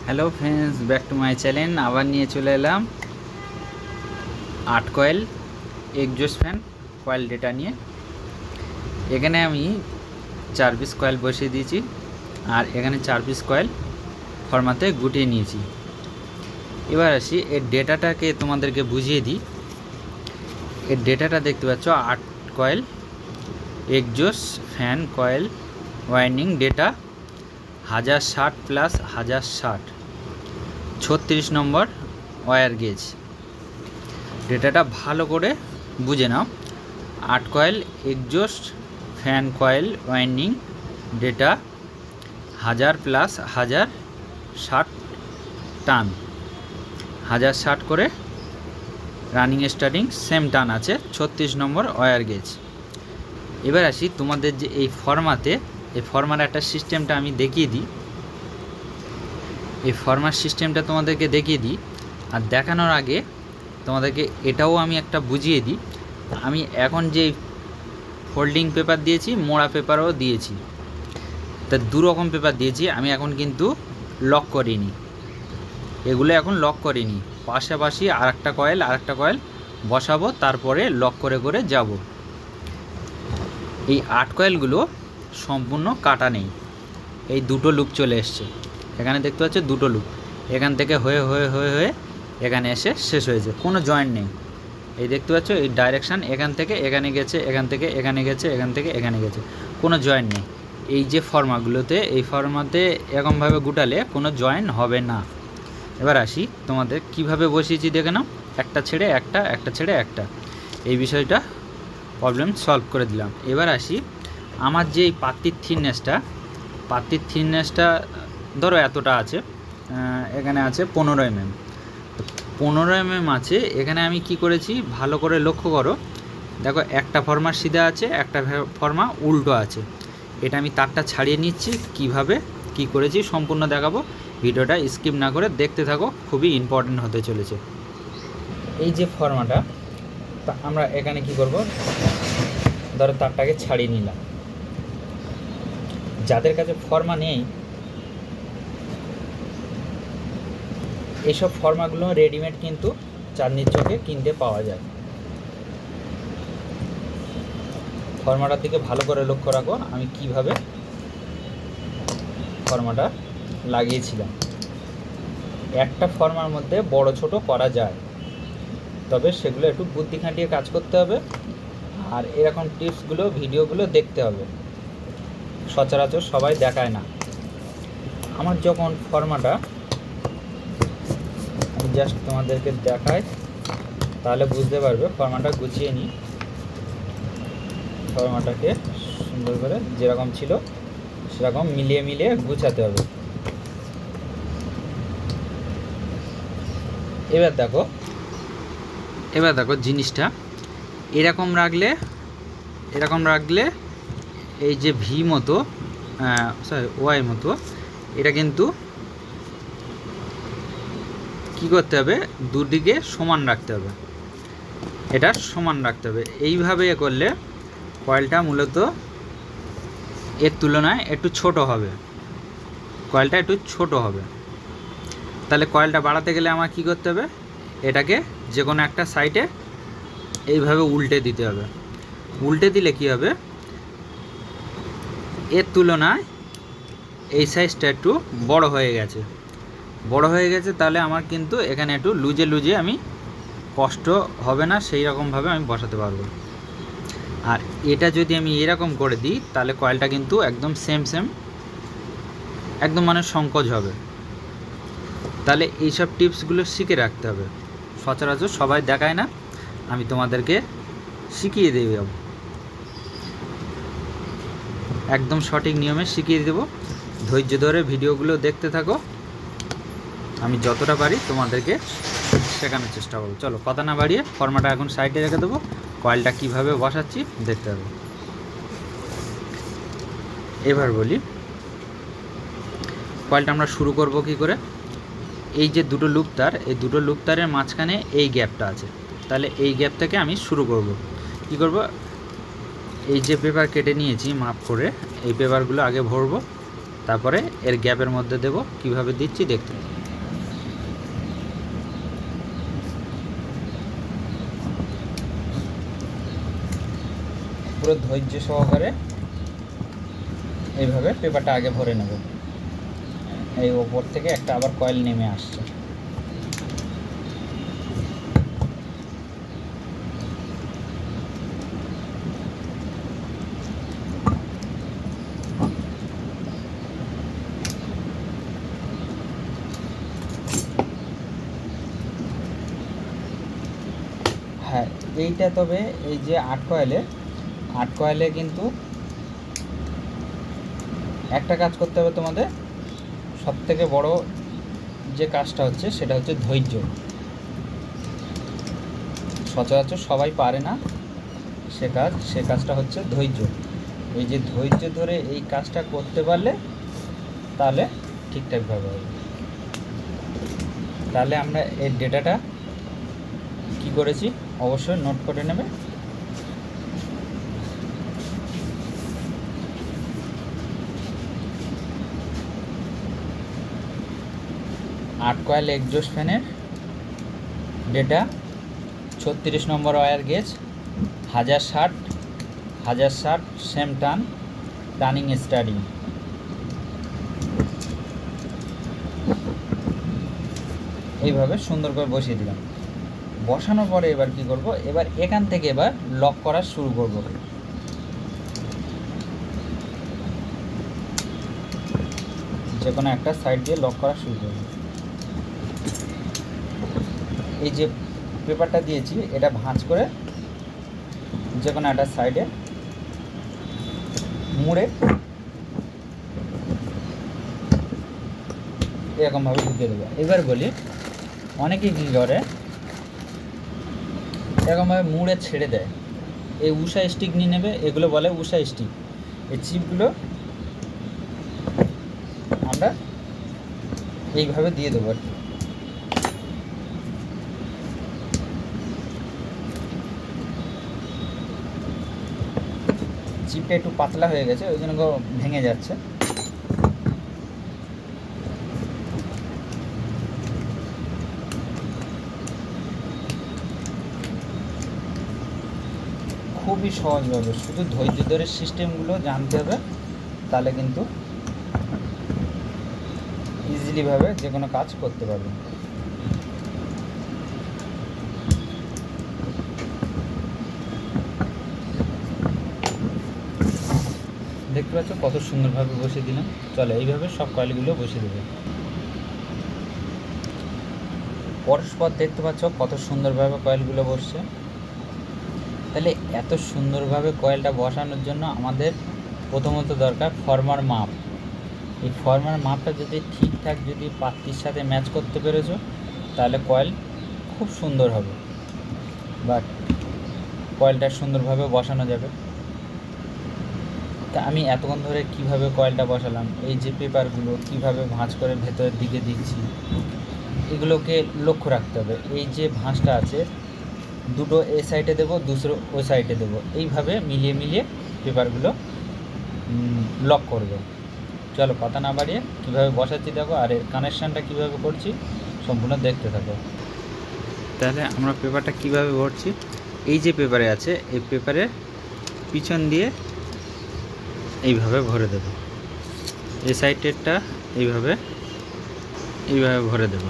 Hello friends, back to my channel. আবার নিয়ে চলে এলাম 8 coil exhaust fan coil data নিয়ে। এখানে আমি 4 পিস কয়েল বসিয়ে দিয়েছি, আর এখানে 4 পিস কয়েল ফরমাতে গুটিয়ে নিয়েছি। এবার আসি এর ডেটাটাকে তোমাদেরকে বুঝিয়ে দিই। এর ডেটাটা দেখতে পাচ্ছ 8 coil exhaust fan coil winding data 1060 plus 1060 36 number wire gauge. ডেটাটা ভালো করে বুঝে নাও। 8 coil exhaust fan coil winding data 1000 plus 1060 টান, 1060 করে রানিং স্টার্টিং সেম টান আছে, 36 নম্বর ওয়্যার গেজ। এবার আসি তোমাদের যে এই ফরমার একটা সিস্টেমটা আমি দেখিয়ে দিই। এই ফরমার সিস্টেমটা তোমাদেরকে দেখিয়ে দিই, আর দেখানোর আগে তোমাদেরকে এটাও আমি একটা বুঝিয়ে দিই। আমি এখন যে ফোল্ডিং পেপার দিয়েছি, মোড়া পেপারও দিয়েছি, তা দু রকম পেপার দিয়েছি। আমি এখন কিন্তু লক করিনি, এগুলো এখন লক করিনি। পাশাপাশি আরেকটা কয়েল বসাবো, তারপরে লক করে করে যাব। এই 8 কয়েলগুলো সম্পূর্ণ কাটা নেই, এই দুটো লুপ চলে এসছে। এখানে দেখতে পাচ্ছ দুটো লুপ, এখান থেকে হয়ে হয়ে হয়ে হয়ে এখানে এসে শেষ হয়েছে, কোনো জয়েন্ট নেই। এই দেখতে পাচ্ছ এই ডাইরেকশান এখান থেকে এখানে গেছে, এখান থেকে এখানে গেছে, এখান থেকে এখানে গেছে, কোনো জয়েন্ট নেই। এই যে ফর্মাগুলোতে, এই ফর্মাতে এরকমভাবে গুটালে কোনো জয়েন্ট হবে না। এবার আসি তোমাদের কিভাবে বসিয়েছি দেখে নাও। একটা ছেড়ে একটা, একটা ছেড়ে একটা, এই বিষয়টা প্রবলেম সলভ করে দিলাম। এবার আসি আমার যে এই পাত্তির থিননেসটা ধরো এতটা আছে, এখানে আছে 15 mm। 15 mm আছে। এখানে আমি কি করেছি ভালো করে লক্ষ্য করো, দেখো একটা ফর্মা সিধা আছে, একটা ফর্মা উল্টো আছে। এটা আমি তারটা ছাড়িয়ে নিচ্ছি, কিভাবে কি করেছি সম্পূর্ণ দেখাবো। ভিডিওটা স্কিপ না করে দেখতে থাকো, খুবই ইম্পর্টেন্ট হতে চলেছে। এই যে ফর্মাটা, আমরা এখানে কি করব, ধরো তারটাকে ছাড়িয়ে নিলাম। যাদের কাছে ফর্মা নেই, এইসব ফর্মাগুলো রেডিমেড কিন্তু চাঁদনির চকে কিনতে পাওয়া যায়। ফর্মাটার দিকে ভালো করে লক্ষ্য রাখো, আমি কিভাবে ফর্মাটা লাগিয়েছিলাম। একটা ফর্মার মধ্যে বড় ছোট করা যায়, তবে সেগুলো একটু বুদ্ধি খাটিয়ে কাজ করতে হবে, আর এরকম টিপসগুলো ভিডিওগুলো দেখতে হবে। সচরাচর সবাই দেখায় না। আমার যখন ফর্মাটা, আমি জাস্ট তোমাদেরকে দেখাই, তাহলে বুঝতে পারবে। ফর্মাটা গুছিয়ে নিই, ফর্মাটাকে সুন্দর করে যেরকম ছিল সেরকম মিলিয়ে মিলিয়ে গুছাতে হবে। এবার দেখো জিনিসটা এরকম রাখলে এই যে ভি মতো, ওয়াই মতো, এটা কিন্তু কি করতে হবে, দুদিকে সমান রাখতে হবে, এটা সমান রাখতে হবে। এইভাবে করলে কয়েলটা মূলত এর তুলনায় একটু ছোট হবে, কয়েলটা একটু ছোট হবে। তাহলে কয়েলটা বাড়াতে গেলে আমার কি করতে হবে, এটাকে যে কোনো একটা সাইডে এইভাবে উল্টে দিতে হবে। উল্টে দিলে কি হবে, এর তুলনায় এই সাইজটা একটু বড় হয়ে গেছে। তাহলে আমার কিন্তু এখানে একটু লুজে আমি কষ্ট হবে না, সেই রকমভাবে আমি বসাতে পারবো। আর এটা যদি আমি এরকম করে দিই, তাহলে কয়েলটা কিন্তু একদম সেম একদম মানে সংকোচ হবে। তাহলে এইসব টিপসগুলো শিখে রাখতে হবে, সচরাচর সবাই দেখায় না, আমি তোমাদেরকে শিখিয়ে দেব, একদম সঠিক নিয়মে শিখিয়ে দেব। ধৈর্য ধরে ভিডিওগুলো দেখতে থাকো, আমি যতটা পারি তোমাদেরকে শেখানোর চেষ্টা করব। চলো কথা না বাড়িয়ে ফর্মাটা এখন সাইডে রেখে দেবো, কয়েলটা কিভাবে বসাচ্ছি দেখতে হবে। এবার বলি কয়েলটা আমরা শুরু করব কি করে। এই যে দুটো লুপ তার, এই দুটো লুপ তারের মাঝখানে এই গ্যাপটা আছে, তাহলে এই গ্যাপ থেকে আমি শুরু করব। কি করব, এই যে পেপার কেটে নিয়েছি মাপ করে, এই পেপারগুলো আগে ভরবো। তারপরে এর গ্যাপের মধ্যে দেব, কিভাবে দিচ্ছি দেখতে। পুরো ধৈর্য সহকারে এইভাবে পেপারটা আগে ভরে নেব। এই ওপর থেকে একটা আবার কয়েল নেমে আসছে। হ্যাঁ, এইটা তবে এই যে 8 কয়েলে কিন্তু একটা কাজ করতে হবে তোমাদের। সবথেকে বড় যে কাজটা হচ্ছে সেটা হচ্ছে ধৈর্য। সচরাচর সবাই পারে না সে কাজটা হচ্ছে ধৈর্য। এই যে ধৈর্য ধরে এই কাজটা করতে পারলে তাহলে ঠিকঠাকভাবে হবে। তাহলে আমরা এই ডেটাটা কি করেছি অবশ্যই নোট করে নেবে। আট কয়েল এক্সজস্ট ফ্যানের data 36 number wire gauge, 1060 same turning starting. এইভাবে সুন্দর করে বসিয়ে দিলাম। বসানোর পরে এবার কি করব, এবার এখান থেকে এবার লক করা শুরু করব। যে কোনো একটা সাইড দিয়ে লক করা শুরু করব। এই যে পেপারটা দিয়েছি এটা ভাঁজ করে যে কোনো একটা সাইডে মুড়ে এরকমভাবে ঢুকিয়ে দেবো। এবার বলি, অনেকেই কী করে এরকমভাবে মুড়ে ছেড়ে দেয়। এই উষা স্টিক নিয়ে নেবে, এগুলো বলে উষা স্টিক। এই চিপগুলো আমরা এইভাবে দিয়ে দেবো আর কি। চিপটা একটু পাতলা হয়ে গেছে, ওই জন্য ভেঙে যাচ্ছে। খুবই সহজভাবে, শুধু ধৈর্য ধরে সিস্টেমগুলো জানতে হবে, তাহলে কিন্তু ইজিলিভাবে যে কোনো কাজ করতে পারবে। দেখতে পাচ্ছ কত সুন্দরভাবে বসিয়ে দিলাম। চলো এইভাবে সব কয়েলগুলো বসিয়ে দেবে। পরস্পর দেখতে পাচ্ছ কত সুন্দরভাবে কয়েলগুলো বসছে। তাহলে এত সুন্দরভাবে কয়েলটা বসানোর জন্য আমাদের প্রথমত দরকার ফর্মার মাপ। এই ফর্মার মাপটা যদি ঠিকঠাক যদি পাত্তির সাথে ম্যাচ করতে পেরেছো তাহলে কয়েল খুব সুন্দর হবে, বা কয়েলটা সুন্দরভাবে বসানো যাবে। তা আমি এতক্ষণ ধরে কিভাবে কয়েলটা বসালাম, এই যে পেপারগুলো কিভাবে ভাঁজ করে ভেতরের দিকে দিচ্ছি, এগুলোকে লক্ষ্য রাখতে হবে। এই যে ভাঁজটা আছে দুটো এ সাইডে দেবো, দুসরো ওই সাইডে দেবো, এইভাবে মিলিয়ে পেপারগুলো লক করবে। চলো কথা না বাড়িয়ে কীভাবে বসাচ্ছি দেখো, আর এর কানেকশানটা কীভাবে করছি সম্পূর্ণ দেখতে থাকো। তাহলে আমরা পেপারটা কীভাবে ভরছি, এই যে পেপারে আছে এই পেপারের পিছন দিয়ে এইভাবে ভরে দেব। এই সাইডেরটা এইভাবে ভরে দেব।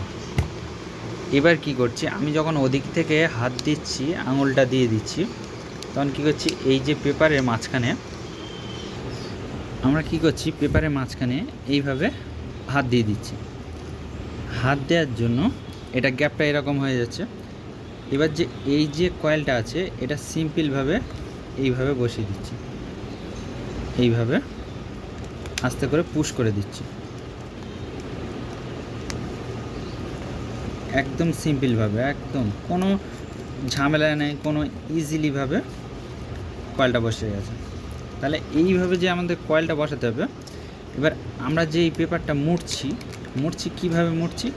এবার কি করছি, আমি যখন ওদিক থেকে হাত দিচ্ছি, আঙুলটা দিয়ে দিচ্ছি, তখন কি করছি, এই যে পেপারের মাঝখানে আমরা কি করছি, পেপারের মাঝখানে এইভাবে হাত দিয়ে দিচ্ছি। হাত দেওয়ার জন্য এটা গ্যাপটা এরকম হয়ে যাচ্ছে। এবার যে এই যে কয়েলটা আছে এটা সিম্পলভাবে এইভাবে বসিয়ে দিচ্ছি, এইভাবে আস্তে করে পুশ করে দিচ্ছি, একদম সিম্পলভাবে, একদম কোনো ঝামেলা নেই, কোনো ইজিলিভাবে কয়েলটা বসে গেছে। তাহলে এইভাবে যে আমাদের কয়েলটা বসাতে হবে। এবার আমরা যে এই পেপারটা মুড়ছি কীভাবে মুড়ছি,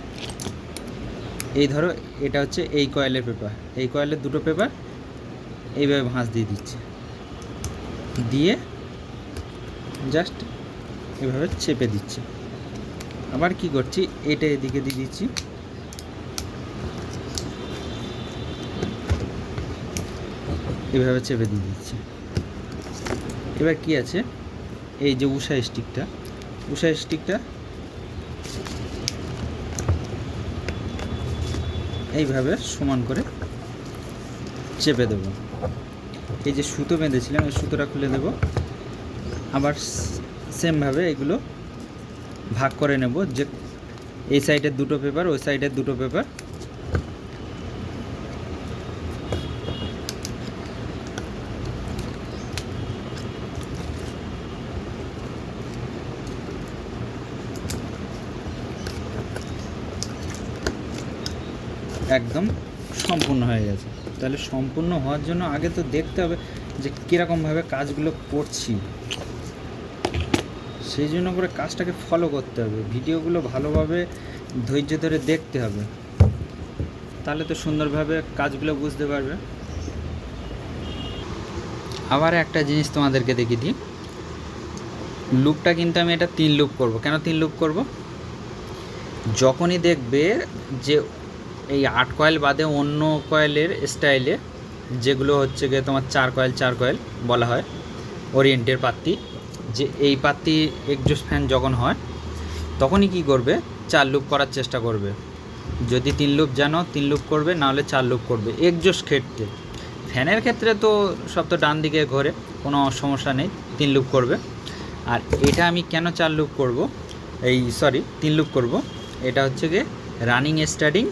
এই ধরো এটা হচ্ছে এই কয়েলের পেপার, এই কয়েলের দুটো পেপার এইভাবে ভাঁজ দিয়ে দিচ্ছি, দিয়ে জাস্ট এভাবে চেপে দিচ্ছি। আবার কি করছি, এটা এদিকে দিয়ে দিচ্ছি, এভাবে চেপে দিয়ে দিচ্ছি। এবার কি আছে, এই যে উষা স্টিকটা এইভাবে সমান করে চেপে দেবো। এই যে সুতো বেঁধেছিলাম এই সুতোটা খুলে দেব। আবার সেমভাবে এগুলো ভাগ করে নেব, যে এই সাইডের দুটো পেপার, ওই সাইডের দুটো পেপার। একদম সম্পূর্ণ হয়ে গেছে। তাহলে সম্পূর্ণ হওয়ার জন্য আগে তো দেখতে হবে যে কীরকমভাবে কাজগুলো করছি, সেই জন্য করে কাজটাকে ফলো করতে হবে, ভিডিওগুলো ভালোভাবে ধৈর্য ধরে দেখতে হবে, তাহলে তো সুন্দরভাবে কাজগুলো বুঝতে পারবে। আবার একটা জিনিস তোমাদেরকে দেখিয়ে দিই, লুপটা কিন্তু আমি এটা 3 লুপ করব। কেন 3 লুপ করব? যখনই দেখবে যে এই 8 কয়েল বাদে অন্য কয়েলের স্টাইলে, যেগুলো হচ্ছে গিয়ে তোমার 4 কয়েল বলা হয়, ওরিয়েন্টের পাত্তি, যে এই পাত্তি এক্সজস্ট ফ্যান যখন হয় তখনই কি করবে, 4 লুপ করার চেষ্টা করবে। যদি 3 লুপ জানো 3 লুপ করবে, নাহলে 4 লুপ করবে এক্সজস্ট ক্ষেত্রে। ফ্যানের ক্ষেত্রে তো সব তো ডান দিকে ঘোরে, কোনো সমস্যা নেই, 3 লুপ করবে। আর এটা আমি কেন 4 লুপ করব, 3 লুপ করব, এটা হচ্ছে গিয়ে রানিং স্টার্টিং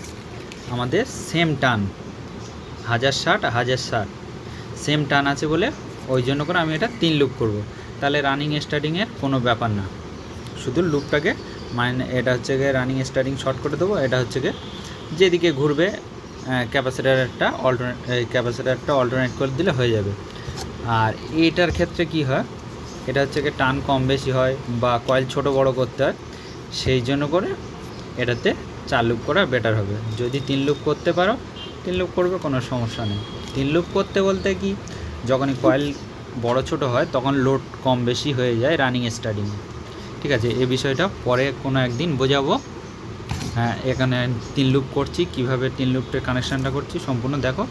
আমাদের সেম টান 1060 সেম টান আছে বলে ওই জন্য করে আমি এটা 3 লুপ করব। তাহলে রানিং স্টার্টিংয়ের কোনো ব্যাপার না, শুধু লুপটাকে এটা হচ্ছে গিয়ে রানিং স্টার্টিং শর্ট করে দেবো। এটা হচ্ছে গিয়ে যেদিকে ঘুরবে ক্যাপাসিটারটা অল্টারনেট করে দিলে হয়ে যাবে। আর এটার ক্ষেত্রে কি হয়, এটা হচ্ছে গিয়ে টান কম বেশি হয় বা কয়েল ছোট বড় করতে হয়, সেই জন্য করে এটাতে 4 লুপ করা বেটার হবে। যদি 3 লুপ করতে পারো 3 লুপ করবে, কোনো সমস্যা নেই। 3 লুপ করতে বলতে কি, যখনই কয়েল বড় ছোট হয় তখন লোড কম বেশি হয়ে যায় রানিং স্টার্টিং। ঠিক আছে, এই বিষয়টা পরে কোনো একদিন বোঝাবো। হ্যাঁ, এখানে 3 লুপ করছি, কিভাবে 3 লুপের কানেকশানটা করছি সম্পূর্ণ দেখো।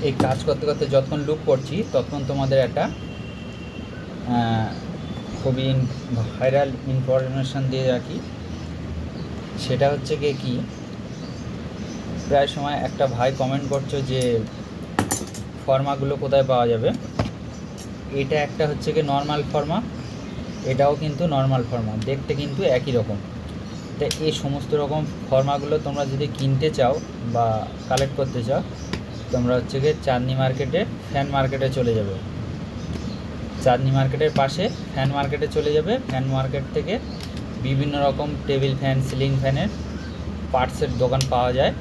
এই কাজ করতে করতে যতক্ষণ লুপ করছি ততক্ষণ তোমাদের একটা খুবই ভাইরাল ইনফরমেশান দিয়ে রাখি। সেটা হচ্ছে গিয়ে কি, প্রায় সময় একটা ভাই কমেন্ট করছো যে ফর্মাগুলো কোথায় পাওয়া যাবে। এটা একটা হচ্ছে গিয়ে নর্মাল ফর্মা, এটাও কিন্তু নর্মাল ফর্মা, দেখতে কিন্তু একই রকম। তো এই সমস্ত রকম ফর্মাগুলো তোমরা যদি কিনতে চাও বা কালেক্ট করতে চাও, তোমরা হচ্ছে গিয়ে চাঁদনি মার্কেটে ফ্যান মার্কেটে চলে যাবে। চাঁদনি মার্কেটের পাশে ফ্যান মার্কেটে চলে যাবে। ফ্যান মার্কেট থেকে বিভিন্ন রকম টেবিল ফ্যান, সিলিং ফ্যানের পার্টসের দোকান পাওয়া যায়।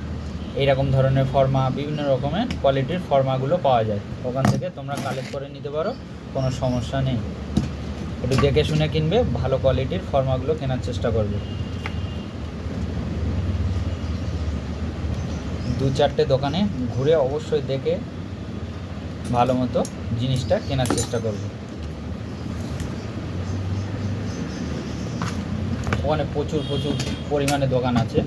এইরকম ধরনের ফর্মা, বিভিন্ন রকমের কোয়ালিটির ফর্মাগুলো পাওয়া যায়, ওখান থেকে তোমরা কালেক্ট করে নিতে পারো, কোনো সমস্যা নেই। একটু দেখে শুনে কিনবে, ভালো কোয়ালিটির ফর্মাগুলো কেনার চেষ্টা করবে। 2-4টে দোকানে ঘুরে অবশ্যই দেখে ভালো মতো জিনিসটা কেনার চেষ্টা করবে। ওখানে প্রচুর পরিমাণে দোকান আছে।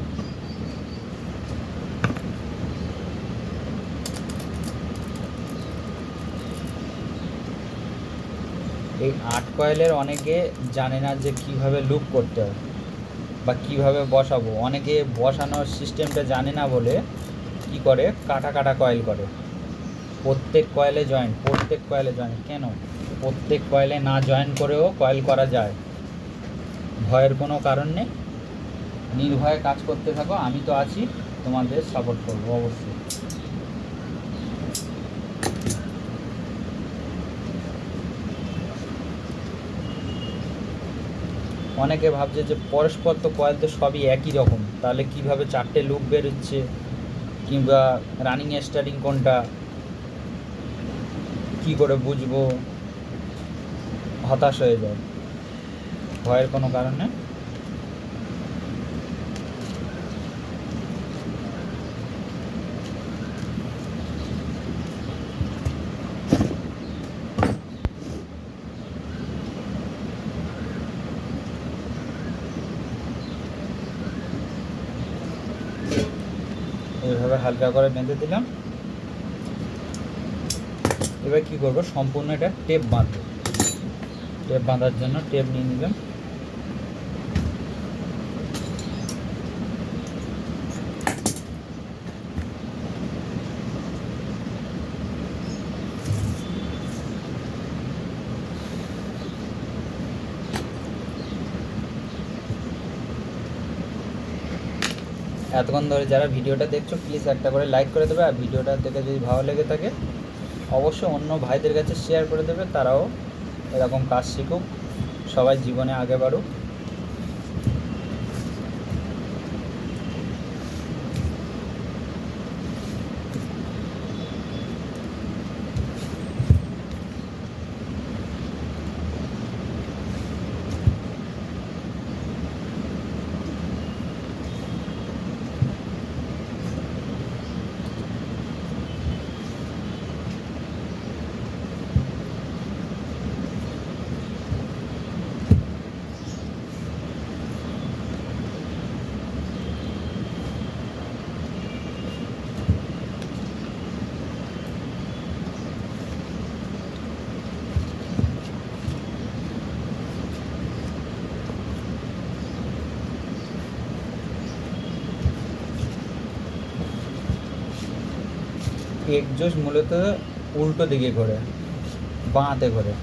এই 8 কয়েলের অনেকে জানে না যে কিভাবে লুপ করতে হয় বা কিভাবে বসাবো। অনেকে বসানোর সিস্টেমটা জানে না বলে কি করে, কাটা কয়েল করে। প্রত্যেক কয়েলে জয়েন্ট কেন? প্রত্যেক কয়েলে না জয়েন করেও কয়েল করা যায়। ভয়ের কোনো কারণ নেই, নির্ভয়ে কাজ করতে থাকো, আমি তো আছি, তোমাদের সাপোর্ট করবো অবশ্যই। অনেকে ভাবছে যে পরস্পর তো কয়েল তো সবই একই রকম, তাহলে কিভাবে 4টে লুপ বেরোচ্ছে, কিংবা রানিং স্টার্টিং কোনটা কি করে বুঝবো, হতাশ হয়ে যায়। ভয়ের কোনো কারণ নেই। এবার হালকা করে বেঁধে দিলাম। এবার কি করব, সম্পূর্ণ এটা টেপ বাঁধবো। টেপ বাঁধার জন্য টেপ নিয়ে নিলাম। এতক্ষণ ধরে যারা ভিডিওটা দেখছো প্লিজ একটা করে লাইক করে দেবে, আর ভিডিওটা দেখে যদি ভালো লেগে থাকে অবশ্যই অন্য ভাইদের কাছে শেয়ার করে দেবে, তারাও এরকম কাজ শিখুক, সবাই জীবনে আগে বাড়ুক। এক্সজস্ট মূলত উল্টো দিকে করে, বাঁতে করে,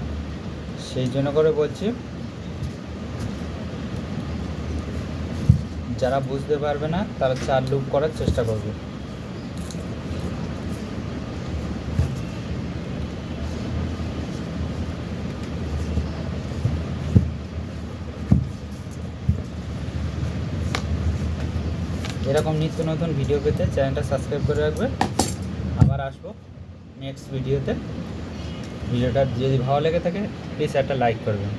সেই জন্য করে বলছি, যারা বুঝতে পারবে না তারা 4 লুপ করার চেষ্টা করবে। এরকম নিত্য নতুন ভিডিও পেতে চ্যানেলটা সাবস্ক্রাইব করে রাখবে। আবার আসবো নেক্সট ভিডিওতে। ভিডিওটা যদি ভালো লেগে থাকে প্লিজ একটা লাইক করবেন।